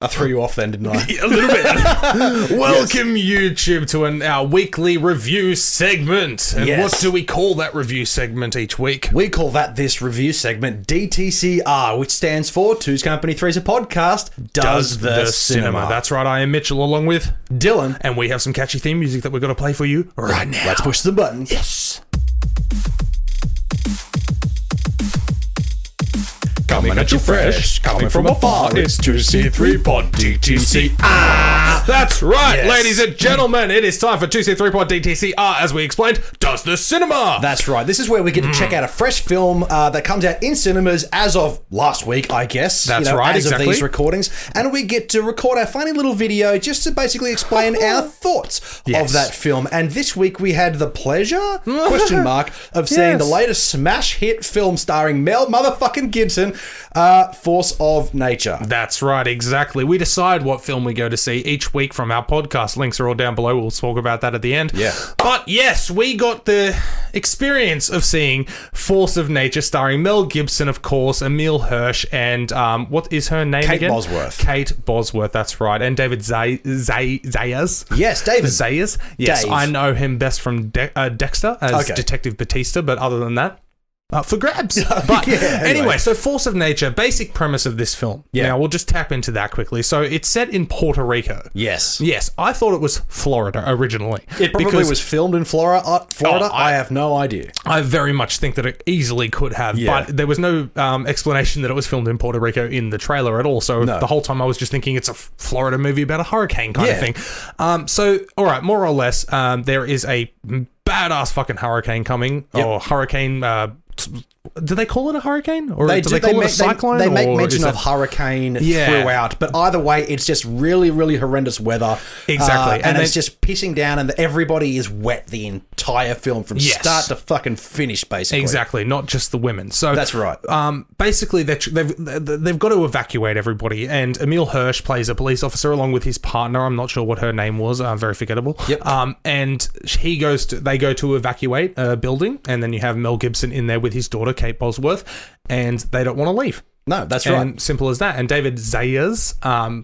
I threw you off then, didn't I? A little bit. Welcome, YouTube, to our weekly review segment. And Yes. what do we call that review segment each week? We call this review segment DTCR, which stands for Two's Company, Three's a Podcast, Does the Cinema. That's right, I am Mitchell along with Dylan. and we have some catchy theme music that we're going to play for you right now. Let's push the buttons. Yes. Coming at you fresh, coming from afar, it's 2C3 Pod DTCR. That's right, Yes. ladies and gentlemen, it is time for 2C3 Pod DTCR, as we explained, Does the Cinema. That's right. This is where we get to check out a fresh film that comes out in cinemas as of last week, I guess. That's right, as exactly. of these recordings. And we get to record our funny little video just to basically explain our thoughts Yes. of that film. And this week we had the pleasure, question mark, of seeing the latest smash hit film starring Mel motherfucking Gibson, Force of Nature. That's right, exactly. We decide what film we go to see each week from our podcast. Links are all down below. We'll talk about that at the end. Yeah. But yes, we got the experience of seeing Force of Nature starring Mel Gibson, of course, Emile Hirsch, and what is her name Kate again? Bosworth. Kate Bosworth, that's right. And David Zayas. Yes, David. Zayas. Yes, Dave. I know him best from Dexter as Okay. Detective Batista, but other than that, for grabs. But Yeah, anyway, so Force of Nature, basic premise of this film. Yeah. Now, we'll just tap into that quickly. So it's set in Puerto Rico. Yes. Yes, I thought it was Florida originally. It probably was filmed in Florida. I have no idea. I very much think that it easily could have, Yeah. but there was no explanation that it was filmed in Puerto Rico in the trailer at all. So No. the whole time I was just thinking it's a Florida movie about a hurricane kind of Yeah. thing. So, all right, more or less, there is a badass fucking hurricane coming, or hurricane. Do they call it a hurricane, or do they call it a cyclone? They make or mention is of it- hurricane Yeah. throughout, but either way, it's just really, really horrendous weather. Exactly. and And it's just pissing down, and everybody is wet the entire film from Yes. start to fucking finish, basically. Exactly, not just the women. So That's right. Basically, they've got to evacuate everybody, and Emile Hirsch plays a police officer along with his partner. I'm not sure what her name was. Very forgettable. Yep. And they go to evacuate a building, and then you have Mel Gibson in there with his daughter Kate Bosworth, and they don't want to leave. No, that's right. And simple as that. And David Zayas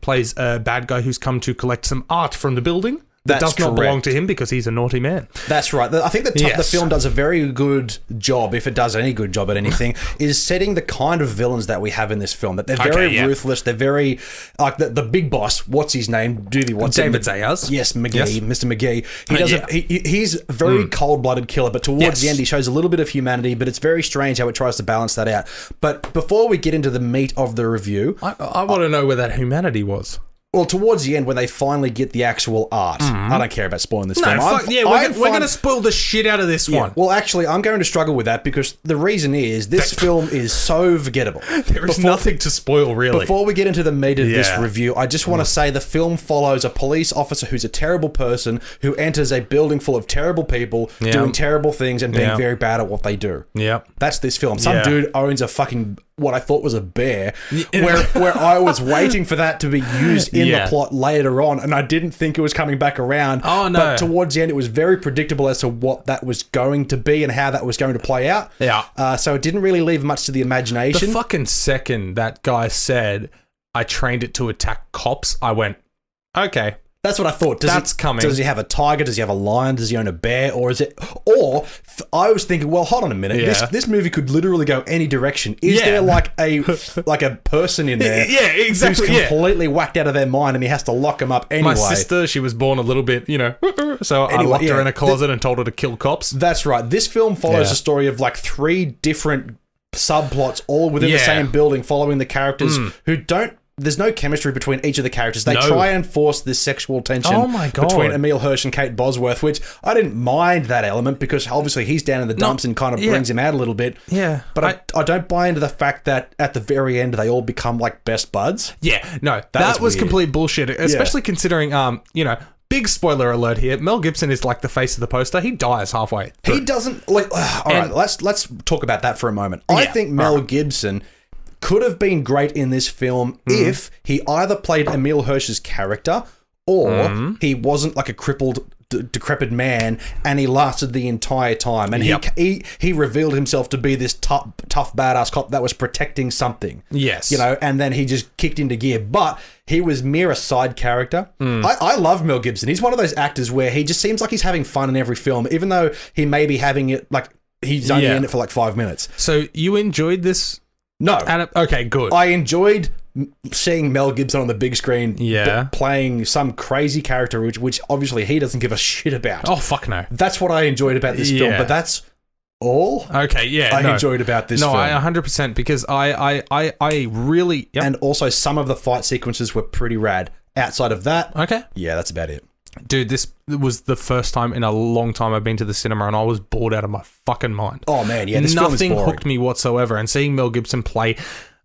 plays a bad guy who's come to collect some art from the building. That That's does not belong correct. to him because he's a naughty man. That's right. I think the Yes. film does a very good job, if it does any good job at anything, is setting the kind of villains that we have in this film. That they're very yeah. ruthless. They're very like the big boss. What's his name? David Zayas. Yes, McGee, Yes. Mr. McGee. He doesn't. He's a very cold-blooded killer, but towards Yes. the end, he shows a little bit of humanity. But it's very strange how it tries to balance that out. But before we get into the meat of the review, I want to know where that humanity was. well, towards the end, when they finally get the actual art, I don't care about spoiling this film. No, fuck, yeah, we're going to spoil the shit out of this one. Well, actually, I'm going to struggle with that because the reason is this film is so forgettable. There is nothing to spoil, really. Before we get into the meat of this Yeah. review, I just want to say the film follows a police officer who's a terrible person who enters a building full of terrible people doing terrible things and being Yeah. very bad at what they do. Yep. That's this film. Some Yeah. dude owns a fucking what I thought was a bear, where I was waiting for that to be used in Yeah. the plot later on, and I didn't think it was coming back around. Oh, no. But towards the end, it was very predictable as to what that was going to be and how that was going to play out. Yeah. So it didn't really leave much to the The imagination. fucking second that guy said, I trained it to attack cops, I went, okay. That's what I thought. That's coming. Does he have a tiger? Does he have a lion? Does he own a bear? Or is it? Or I was thinking, well, hold on a minute. Yeah. This movie could literally go any direction. Is Yeah. there like a person in there? Yeah, exactly, Who's yeah. completely whacked out of their mind, and he has to lock them up anyway. My sister, she was born a little bit, so I Anyway, locked her yeah. in a closet and told her to kill cops. That's right. This film follows Yeah. a story of like 3 different subplots, all within the Yeah. same building, following the characters who don't. There's no chemistry between each of the characters. They No. try and force this sexual tension Oh my God. between Emile Hirsch and Kate Bosworth, which I didn't mind that element because obviously he's down in the dumps and kind of yeah. brings him out a little bit. Yeah. But I don't buy into the fact that at the very end they all become like best buds. Yeah, no, that was weird. complete bullshit, especially considering, big spoiler alert here, Mel Gibson is like the face of the poster. He dies halfway. He doesn't like. All right, let's talk about that for a moment. I Yeah, think Mel Gibson could have been great in this film if he either played Emile Hirsch's character or he wasn't like a crippled decrepit man, and he lasted the entire time. And he revealed himself to be this tough badass cop that was protecting something. Yes. You know, and then he just kicked into gear. But he was mere a side character. I love Mel Gibson. He's one of those actors where he just seems like he's having fun in every film, even though he may be having it like he's only in it for like 5 minutes. So you enjoyed this? No. Okay, good. I enjoyed seeing Mel Gibson on the big screen playing some crazy character which obviously he doesn't give a shit about. Oh, fuck no. That's what I enjoyed about this film, but that's all I enjoyed about this film. No, I 100%, because I really... Yep. And also some of the fight sequences were pretty rad. Outside of that, yeah, that's about it. Dude, this was the first time in a long time I've been to the cinema, and I was bored out of my fucking mind. Oh, man, yeah, this film is boring. Nothing hooked me whatsoever, and seeing Mel Gibson play...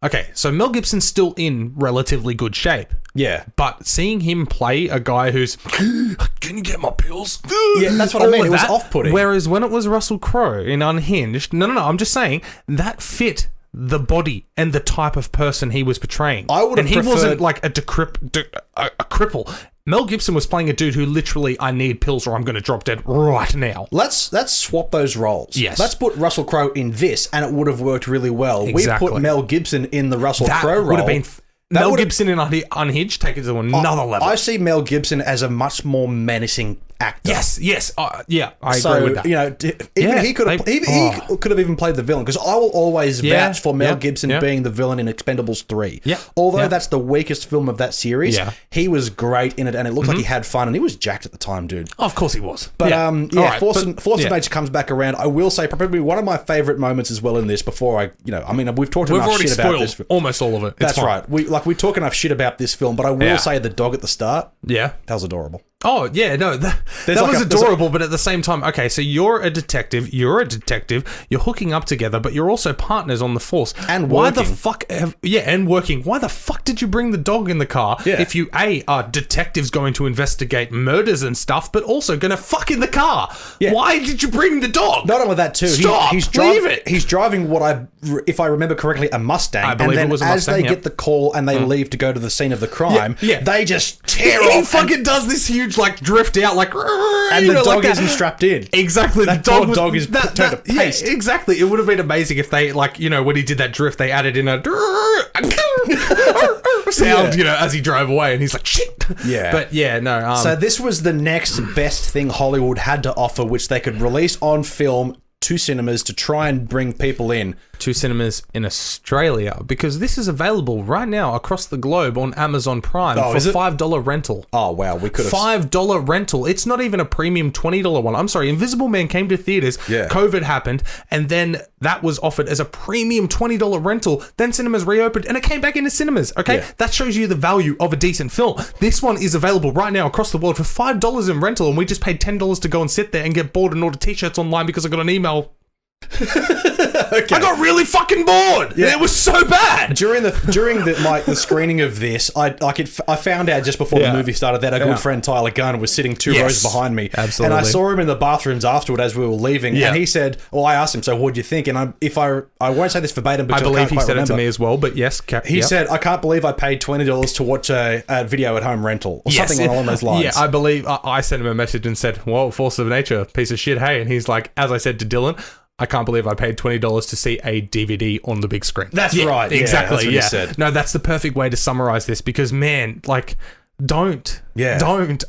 Okay, so Mel Gibson's still in relatively good shape. Yeah. But seeing him play a guy who's, can you get my pills? Yeah, that's what I mean. It was off-putting. Whereas when it was Russell Crowe in Unhinged, no, I'm just saying, that fit the body and the type of person he was portraying. I would have preferred... And he wasn't like a cripple. Mel Gibson was playing a dude who literally, I need pills or I'm going to drop dead right now. Let's swap those roles. Yes. Let's put Russell Crowe in this, and it would have worked really well. Exactly. We put Mel Gibson in the Russell Crowe role. Would have been Mel Gibson in Unhinged, take it to another level. I see Mel Gibson as a much more menacing actor. Yes. I agree with that. You know, even he could have even played the villain, because I will always vouch for Mel Gibson being the villain in Expendables 3. Yeah. Although that's the weakest film of that series, he was great in it, and it looked like he had fun, and he was jacked at the time, dude. Oh, of course he was. But Force of Nature comes back around. I will say probably one of my favourite moments as well in this. Before we've talked enough shit about this. Almost all of it. That's right. We talk enough shit about this film, but I will say the dog at the start. Yeah, that was adorable. Oh, yeah, no, that was adorable, but at the same time, okay, so you're a detective, you're hooking up together, but you're also partners on the force. And Why working. the fuck, and working. Why the fuck did you bring the dog in the car if you, are detectives going to investigate murders and stuff, but also going to fuck in the car? Yeah. Why did you bring the dog? Not only that, too. Stop, leave it. He's driving if I remember correctly, a Mustang. I believe it was a Mustang, as they get the call and they leave to go to the scene of the crime, they just tear off. He fucking does this huge, drift out, and the dog isn't strapped in. Exactly. That dog is turned to paste. Yeah, exactly. It would have been amazing if they, when he did that drift, they added in a sound, as he drove away, and he's like, shit. Yeah. But yeah, no. So this was the next best thing Hollywood had to offer, which they could release on film to cinemas to try and bring people in. To cinemas in Australia, because this is available right now across the globe on Amazon Prime for $5 rental. Oh, wow. We could have... $5 rental. It's not even a premium $20 one. I'm sorry. Invisible Man came to theaters. Yeah. COVID happened. And then that was offered as a premium $20 rental. Then cinemas reopened and it came back into cinemas. Okay. Yeah. That shows you the value of a decent film. This one is available right now across the world for $5 in rental. And we just paid $10 to go and sit there and get bored and order t-shirts online because I got an email. Okay. I got really fucking bored. Yeah. It was so bad. During the screening of this, I found out just before the movie started that our good friend Tyler Gunn was sitting two rows behind me. Absolutely. And I saw him in the bathrooms afterward as we were leaving, and he said, "Well, I asked him, so what do you think?" And I won't say this verbatim, because I believe he said it to me as well. But yes, he said, "I can't believe I paid $20 to watch a video at home rental or something along those lines." Yeah, I believe I sent him a message and said, "Whoa, Force of Nature, piece of shit, hey," and he's like, as I said to Dylan, I can't believe I paid $20 to see a DVD on the big screen. That's right. Exactly. That's what he said. No, that's the perfect way to summarize this, because, man, don't.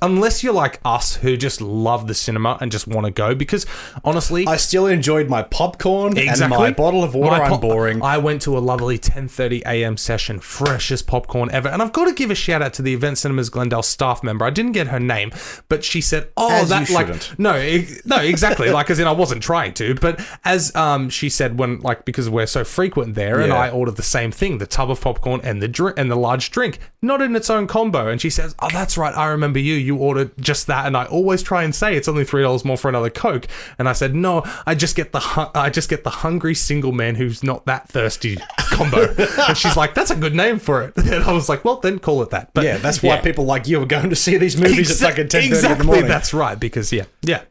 Unless you're like us, who just love the cinema and just want to go, because honestly, I still enjoyed my popcorn and my bottle of water. I'm boring. I went to a lovely 10:30 a.m. session, freshest popcorn ever. And I've got to give a shout out to the Event Cinemas Glendale staff member. I didn't get her name, but she said, exactly. As in, I wasn't trying to, but as she said, because we're so frequent there, and I ordered the same thing, the tub of popcorn and the large drink, not in its own combo. And she says, "Oh, that's right. I remember you ordered just that." And I always try and say it's only $3 more for another Coke. And I said, "No, I just get the hungry single man who's not that thirsty combo." And she's like, "That's a good name for it." And I was like, "Well, then call it that." But that's why people like you are going to see these movies at fucking 10:30 in the morning. That's right, because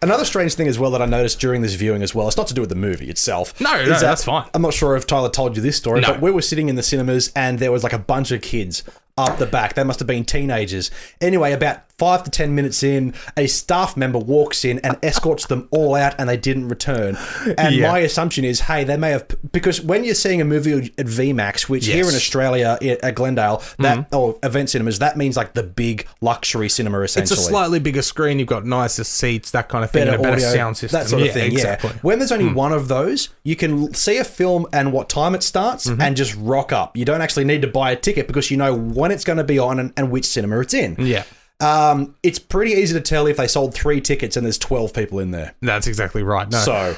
Another strange thing as well that I noticed during this viewing as well, it's not to do with the movie itself. No, that's fine. I'm not sure if Tyler told you this story, but we were sitting in the cinemas and there was a bunch of kids up the back. They must have been teenagers. Anyway, about 5 to 10 minutes in, a staff member walks in and escorts them all out, and they didn't return. And my assumption is, hey, they may have, because when you're seeing a movie at VMAX, which here in Australia at Glendale, or Event Cinemas, that means like the big luxury cinema, essentially. It's a slightly bigger screen. You've got nicer seats, that kind of thing, and a better audio, sound system. That sort of thing. Exactly. When there's only one of those, you can see a film and what time it starts and just rock up. You don't actually need to buy a ticket because you know when it's going to be on and which cinema it's in. Yeah. It's pretty easy to tell if they sold 3 tickets and there's 12 people in there. That's exactly right. No. So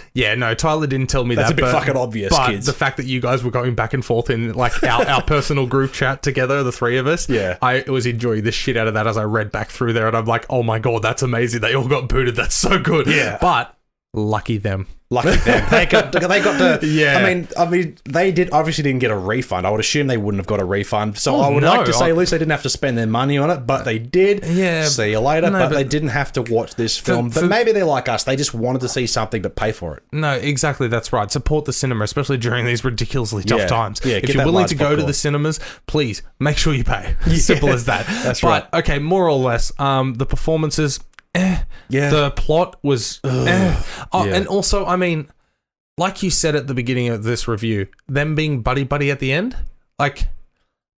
Tyler didn't tell me that's that. That's a bit fucking obvious, but kids. The fact that you guys were going back and forth in like our personal group chat together, the 3 of us, I was enjoying the shit out of that as I read back through there, and I'm like, oh my god, that's amazing. They all got booted. That's so good. Yeah. But lucky them. Lucky them. They got to. Yeah. I mean, they obviously didn't get a refund. I would assume they wouldn't have got a refund. So I would like to say at least they didn't have to spend their money on it, but they did. Yeah. See you later. But they didn't have to watch this film. But maybe they're like us. They just wanted to see something, but pay for it. No, exactly. That's right. Support the cinema, especially during these ridiculously tough times. Yeah. If you're willing to go to the cinemas, please make sure you pay. Simple as that. That's right. But okay, more or less, the performances. The plot was. And also, I mean, like you said at the beginning of this review, them being buddy at the end, like.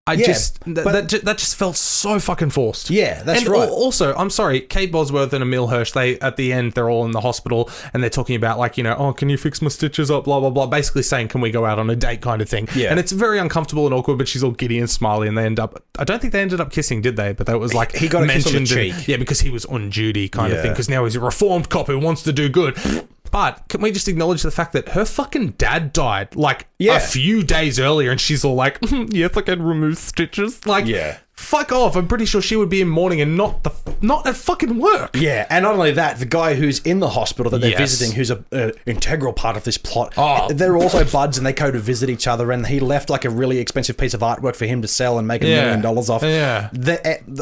That just felt so fucking forced. Yeah, that's and right. Also, I'm sorry, Kate Bosworth and Emile Hirsch, at the end, they're all in the hospital and they're talking about like, can you fix my stitches up, blah, blah, blah, basically saying, can we go out on a date kind of thing. Yeah. And it's very uncomfortable and awkward, but she's all giddy and smiley and I don't think they ended up kissing, did they? But that was like he got a kiss on the cheek. Yeah, because he was on duty kind of thing, because now he's a reformed cop who wants to do good. But can we just acknowledge the fact that her fucking dad died like a few days earlier, and she's all like, yes, I can remove stitches. Like, fuck off. I'm pretty sure she would be in mourning and not at fucking work. Yeah, and not only that, the guy who's in the hospital that they're visiting, who's an integral part of this plot, they're also buds and they go to visit each other, and he left like a really expensive piece of artwork for him to sell and make $1 million off. Yeah.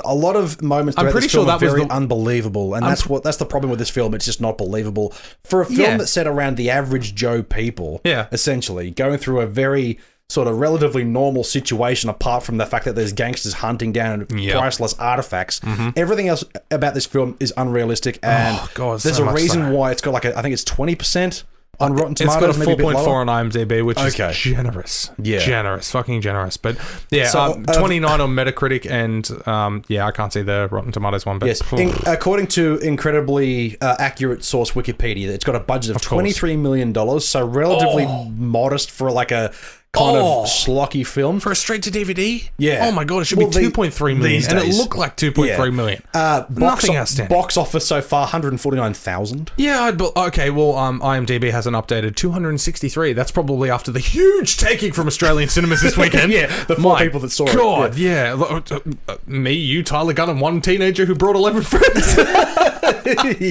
A lot of moments throughout this film are very unbelievable, and that's the problem with this film. It's just not believable. For a film that's set around the average Joe people, essentially, going through a very sort of relatively normal situation apart from the fact that there's gangsters hunting down priceless artifacts. Everything else about this film is unrealistic, and there's a reason why it's got like I think it's 20% on Rotten Tomatoes. It's got a 4.4 on IMDb, which is generous. Generous. Fucking generous. But 29 on Metacritic, and I can't see the Rotten Tomatoes one. But according to incredibly accurate source Wikipedia, it's got a budget of $23 million, so relatively modest for like a kind of schlocky film. For a straight-to-DVD? Yeah. Oh my god, it should be 2.3 million. And it looked like 2.3 million. Nothing outstanding. Box office so far, 149,000. Yeah, IMDb hasn't updated. 263. That's probably after the huge taking from Australian cinemas this weekend. The 4 people that saw it. God, me, you, Tyler Gunn, and one teenager who brought 11 friends.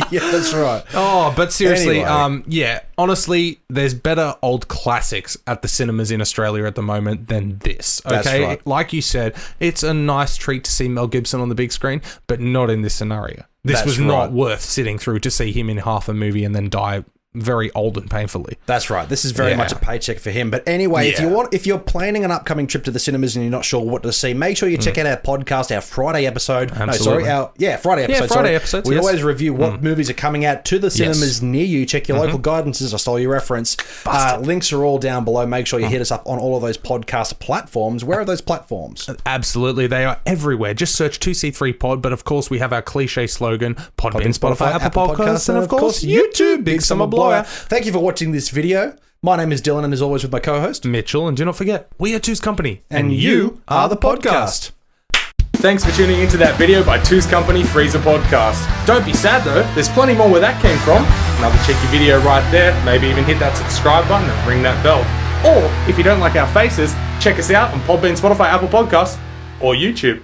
Yeah, that's right. Oh, but seriously, honestly, there's better old classics at the cinemas in Australia at the moment than this. Okay, that's right. Like you said, it's a nice treat to see Mel Gibson on the big screen, but not in this scenario. This was not worth sitting through to see him in half a movie and then die very old and painfully. That's right. This is very much a paycheck for him. But anyway, if you're planning an upcoming trip to the cinemas and you're not sure what to see, make sure you check out our podcast, our Friday episode. Absolutely. Friday episode. Friday episodes. We always review what movies are coming out to the cinemas near you. Check your local guidances. I stole your reference. Links are all down below. Make sure you hit us up on all of those podcast platforms. Where are those platforms? Absolutely. They are everywhere. Just search 2C3 Pod. But of course, we have our cliche slogan, Podbean, Spotify, Apple Podcasts, and of course, YouTube, Big Summer Blower. Thank you for watching this video. My name is Dylan, and as always with my co-host Mitchell, and do not forget, we are Two's Company, and you are the podcast. Thanks for tuning into that video by Two's Company Freezer Podcast. Don't be sad though, there's plenty more where that came from. Another cheeky video right there. Maybe even hit that subscribe button and ring that bell. Or if you don't like our faces, check us out on Podbean, Spotify, Apple Podcasts, or YouTube.